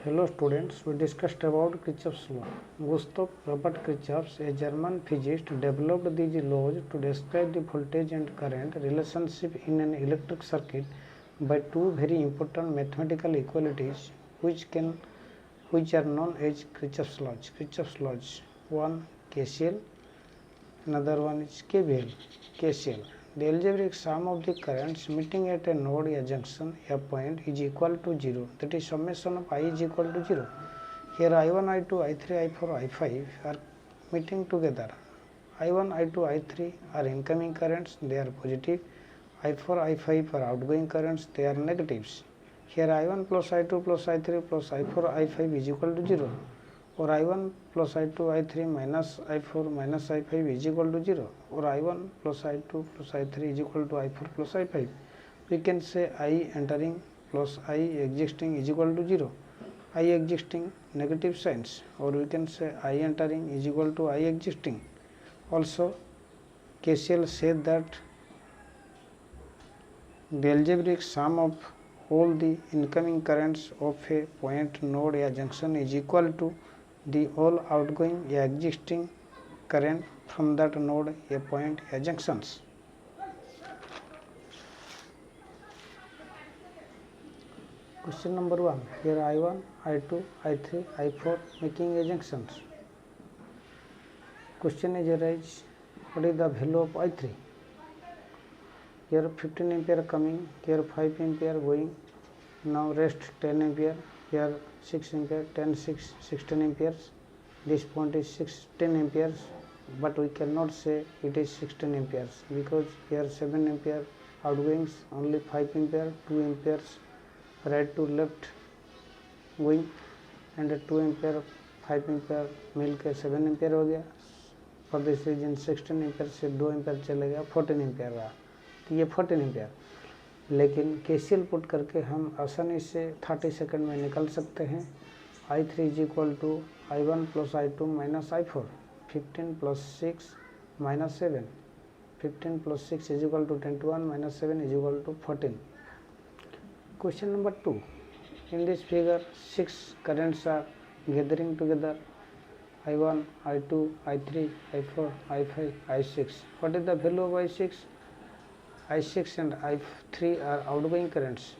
Hello students, we discussed about Kirchhoff's law. Gustav Robert Kirchhoff, a German physicist, developed these laws to describe the voltage and current relationship in an electric circuit by two very important mathematical equalities which are known as Kirchhoff's laws. Kirchhoff's laws. One KCL, another one is KVL. KCL. The algebraic sum of the currents meeting at a node or junction, a point, is equal to 0. That is, summation of I is equal to 0. Here I1, I2, I3, I4, I5 are meeting together. I1, I2, I3 are incoming currents, they are positive. I4, I5 are outgoing currents, they are negatives. Here I1 plus I2 plus I3 plus I4, I5 is equal to 0. Or I1 plus I2, I3 minus I4 minus I5 is equal to 0, or I1 plus I2 plus I3 is equal to I4 plus I5. We can say I entering plus I existing is equal to 0. I existing negative signs, or we can say I entering is equal to I existing. Also, KCL said that the algebraic sum of all the incoming currents of a point, node or junction is equal to the all outgoing or existing current from that node, a point, a junctions. Question number 1. Here I1, I2, I3, I4 making a junctions. Question is arise, what is the value of I3? Here 15 ampere coming, here 5 ampere going, now rest 10 ampere, here 6 ampere, 10, 6, 16 amperes. This point is 16 amperes, but we cannot say it is 16 amperes because here 7 ampere outgoings, only 5 ampere, 2 amperes right to left going, and 2 ampere 5 ampere मिल के 7 ampere हो गया. For this reason 16 ampere से 2 ampere चले गया, 14 ampere रहा. तो ये 14 ampere, लेकिन केसीएल पुट करके हम आसानी से 30 सेकंड में निकल सकते हैं. I3 is equal to I1 plus I2 minus I4, 15 plus 6 minus 7, 15 plus 6 is equal to 21 minus 7 is equal to 14. Question number 2. In this figure, 6 currents are gathering together: I1, I2, I3, I4, I5, I6. What is the value of I6? I6 and I3 are outgoing currents.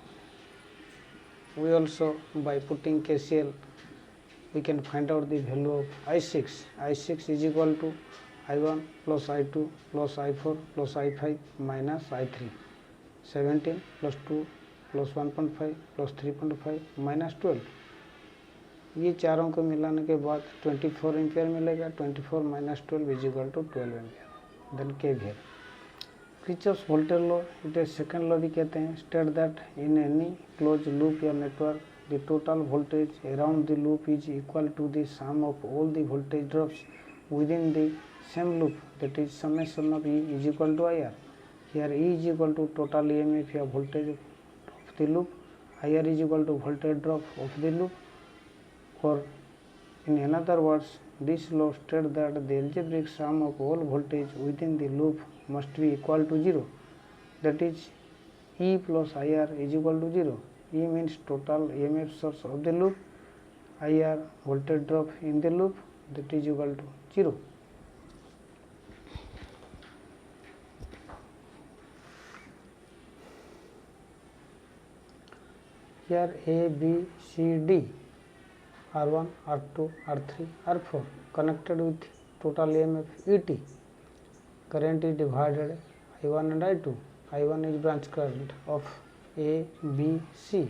We also, by putting KCL, we can find out the value of I6. I6 is equal to I1 plus I2 plus I4 plus I5 minus I3. 17 plus 2 plus 1.5 plus 3.5 minus 12. ये चारों को मिलाने के बाद 24 ampere मिलेगा. 24 minus 12 is equal to 12 ampere. Then KVL, Kirchhoff's voltage law, it is second law भी कहते हैं. State that in any close loop या network the total voltage around the loop is equal to the sum of all the voltage drops within the same loop, that is summation of E is equal to I R. Here E is equal to total EMF या voltage the loop, IR is equal to voltage drop of the loop, or in another words, this law states that the algebraic sum of all voltage within the loop must be equal to 0. That is, E plus IR is equal to 0. E means total EMF source of the loop, IR voltage drop in the loop, that is equal to 0. Here A, B, C, D, R1, R2, R3, R4 connected with total EMF ET. Current is divided I1 and I2. I1 is branch current of A, B, C.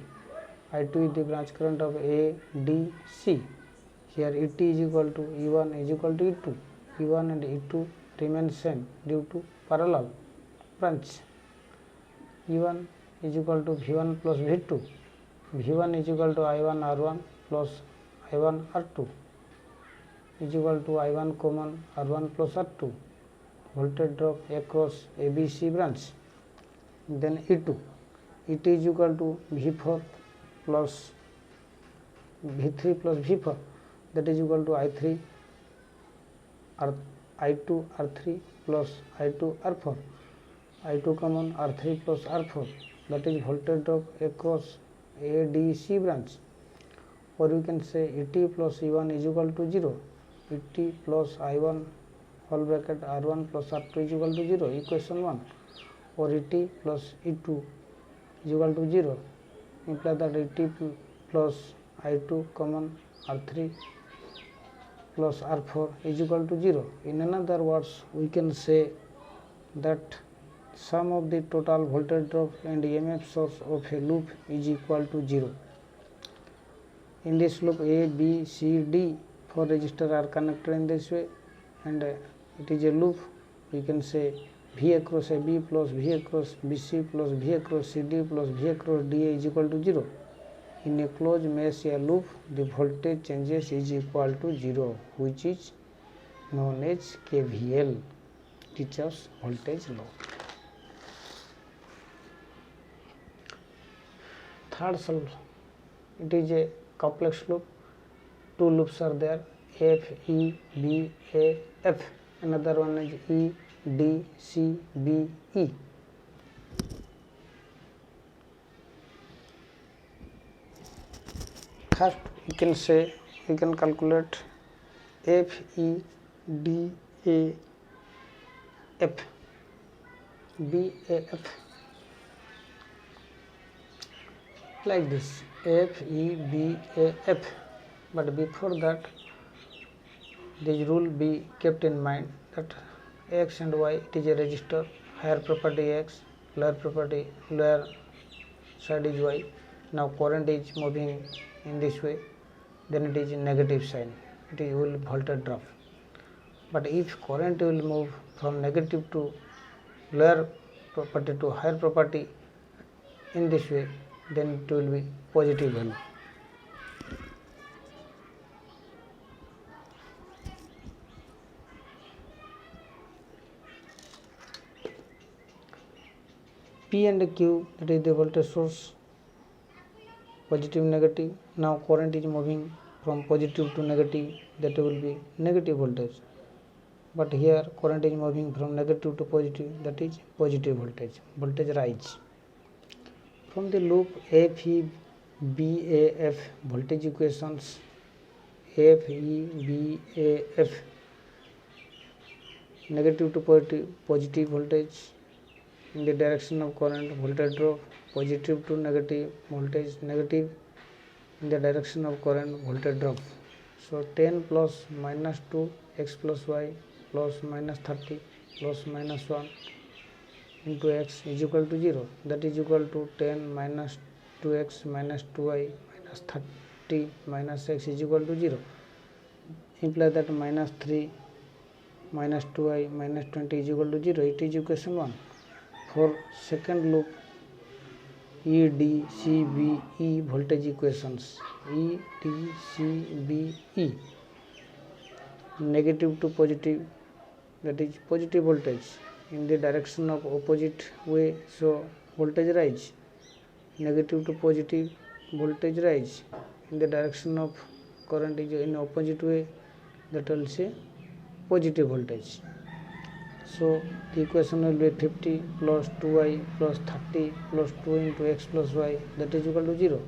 I2 is the branch current of A, D, C. Here ET is equal to E1 is equal to E2. E1 and E2 remain same due to parallel branch. E1 is equal to V1 plus V2. V1 is equal to I1 R1 plus I1 R2 is equal to I1 common R1 plus R2. Voltage drop across ABC branch. Then E2. ET is equal to V4 plus V3 plus V4, that is equal to I3 I2 R3 plus I2 R4. I2 common R3 plus R4, that is voltage drop across ADC branch. or we can say Et plus E1 is equal to 0, Et plus I1 whole bracket R1 plus R2 is equal to 0, equation 1, or Et plus E2 is equal to 0, imply that Et plus I2 common R3 plus R4 is equal to 0. In another words, we can say that sum of the total voltage drop and EMF source of a loop is equal to 0. In this loop, A, B, C, D 4 resistors are connected in this way, and it is a loop. We can say V across AB plus V across BC plus V across CD plus V across DA is equal to 0. In a closed mesh or loop, the voltage changes is equal to 0, which is known as KVL, Kirchhoff's voltage law. Third solve, it is a complex loop. Two loops are there, F, E, B, A, F. Another one is E, D, C, B, E. First, we can calculate F, E, D, A, F, B, A, F, like this, F, E, B, A, F. But before that, this rule be kept in mind that X and Y, it is a resistor, higher property X, lower side is Y. Now current is moving in this way, then it is negative sign, it will voltage drop. But if current will move from negative to lower property to higher property in this way, then it will be positive value. P and Q, that is the voltage source, positive, negative. Now current is moving from positive to negative, that will be negative voltage. But here current is moving from negative to positive, that is positive voltage, voltage rise. From the loop F, E, B, A, F, voltage equations, F, E, B, A, F, negative to positive voltage. In the direction of current, voltage drop, positive to negative, voltage negative. In the direction of current, voltage drop. So 10 plus minus 2 x plus y plus minus 30 plus minus 1 into x is equal to 0. That is equal to 10 minus 2x minus 2y minus 30 minus x is equal to 0. Imply that minus 3 minus 2y minus 20 is equal to 0. It is equation 1. For second loop, E, D, C, B, E voltage equations, E, D, C, B, E, negative to positive, that is positive voltage in the direction of opposite way, so voltage rise. Negative to positive, voltage rise. In the direction of current is in opposite way, that will say positive voltage. So the equation will be 50 plus 2y plus 30 plus 2 into x plus y, that is equal to 0.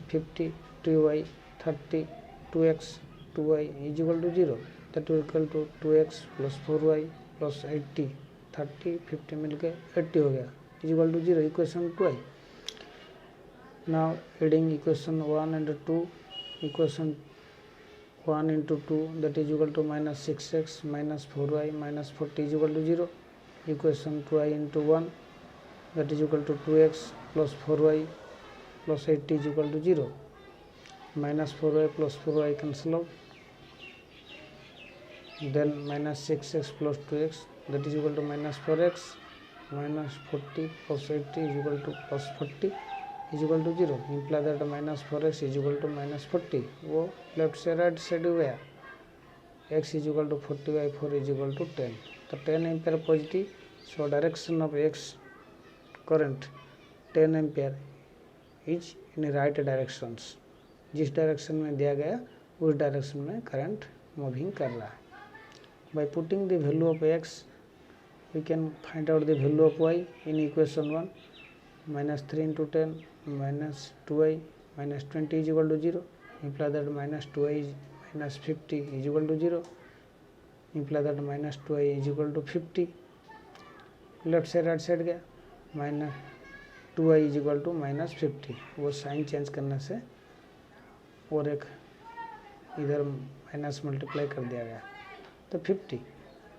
50, 2y, 30, 2x, 2y is equal to 0. That will equal to 2x plus 4y plus 80, 30, 50 मिलके 80 हो गया, is equal to 0. Equation 2y. Now adding equation 1 and 2, equation 1 into 2, that is equal to minus 6x minus 4y minus 40 is equal to 0. Equation 2y into 1, that is equal to 2x plus 4y plus 80 is equal to 0. Minus 4y plus 4y cancel out. Then minus 6x plus 2x, that is equal to minus 4x minus 40 plus 80 is equal to plus 40 is equal to 0. Imply that minus 4x is equal to minus 40. वो left से right side गया. X is equal to 40 by 4 is equal to 10. तो 10 ampere positive. So direction of X current 10 ampere is in right directions. जिस direction में दिया गया उस direction में करंट मूविंग कर रहा है. By putting the value of X, we can find out the value of Y in equation 1. Minus 3 into 10 minus 2y minus 20 is equal to 0. imply that minus 2i is minus 50 is equal to 0, imply that minus 2i is equal to 50. Left से right side गया, minus 2i is equal to minus 50, वो sign change करने से और एक इधर minus multiply कर दिया गया, तो 50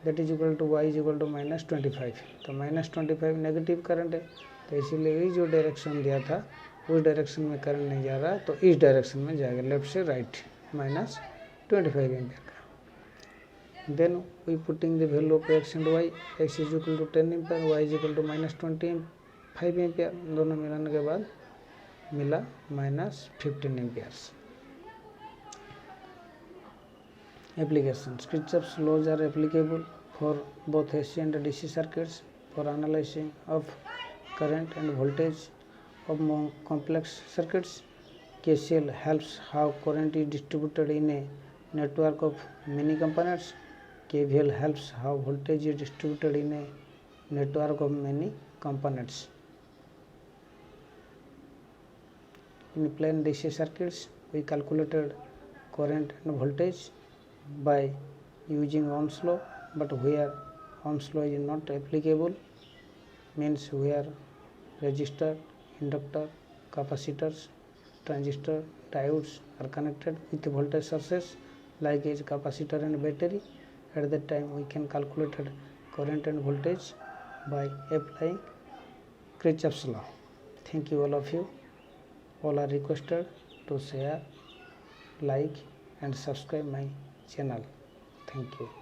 that is equal to y is equal to minus 25। तो माइनस 25 नेगेटिव करंट है, तो इसीलिए ये जो डायरेक्शन दिया था उस डायरेक्शन में करंट नहीं जा रहा, तो इस डायरेक्शन में जाएगा, लेफ्ट से राइट, माइनस 25 एम्पियर का। Then we putting the value of x and y, x is equal to 10 ampere, y is equal to minus 25 ampere, दोनों मिलाने के बाद मिला minus 15 amperes. Applications. Kirchhoff's laws are applicable for both AC and DC circuits. For analyzing of current and voltage of more complex circuits, KCL helps how current is distributed in a network of many components. KVL helps how voltage is distributed in a network of many components. In plain DC circuits, we calculated current and voltage by using Ohm's law, but where Ohm's law is not applicable, means where resistor, inductor, capacitors, transistor, diodes are connected with voltage sources like is capacitor and battery, at that time we can calculate current and voltage by applying Kirchhoff's law. Thank you all of you. All are requested to share, like and subscribe my channel. Thank you.